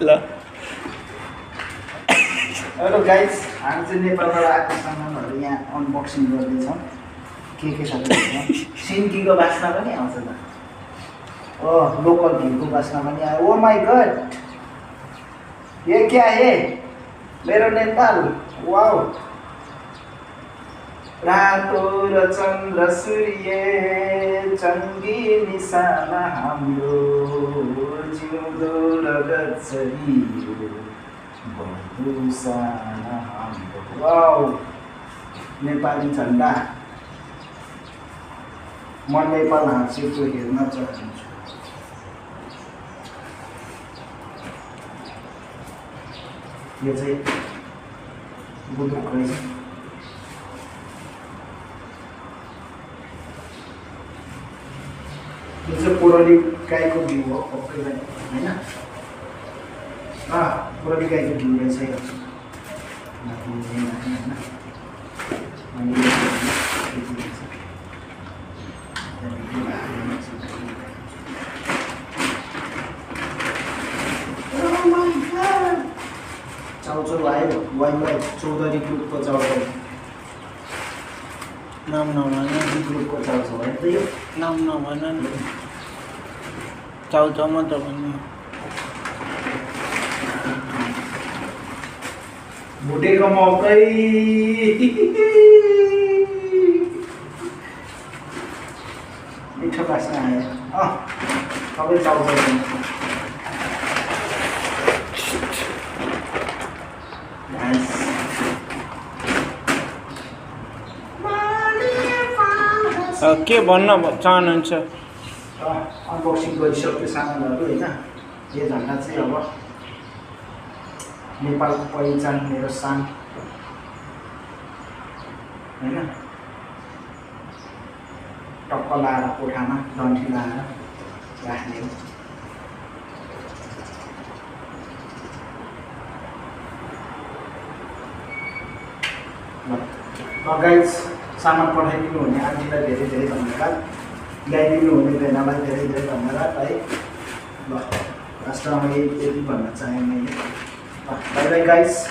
ल hello guys, हामी चाहिँ नेपालबाट आएको सामानहरू यहाँ अनबक्सिङ गर्दैछौँ। के छ सिन्कीको बास्ना पनि आउँछ त। लोकल घिउको बास्ना पनि आयो। ओ माई गड, ये क्या है? मेरो नेपाल, वाउ। रातो र चन्द्र सूर्य चङ्गी निशाना हाम्रो जिउँदो र गच्छरी बन्दुसाना हाम्रो। वाउ, नेपाली झन्डा। म नेपाल हाँसेको हेर्न चाहन्छु। यो चाहिँ बुदुक रहेछ। यो चाहिँ पोरली गाईको घिउ हो, पक्कै पनि होइन। पोरली गाईको घिउ रहेछ यो। चाउचाउ आयो, वाइ चौधरी ग्रुपको चाउचाउ। नाम नभन ग्रुपको चाउचाउ है त यो। नाम नभन नि चाउचाउ मात्र भन्नु। भुटेको मकै मिठो बास्ना आयो। सबै चाउचाउ के भन्न चाहनुहुन्छ? अनबक्सिङ गरिसक्यो सामानहरू होइन। यो झन्डा चाहिँ अब नेपालको पहिचान, मेरो सान होइन। टक्क लाएर कोठामा डन्ठी लाएर राख्ने हो। गाइज, सामान पठाइदिनु हुने आन्टीलाई धेरै धेरै धन्यवाद। ल्याइदिनु हुने बेलालाई धेरै धेरै धन्यवाद है। ल, लास्टमा यति भन्न चाहेँ मैले। By by guys.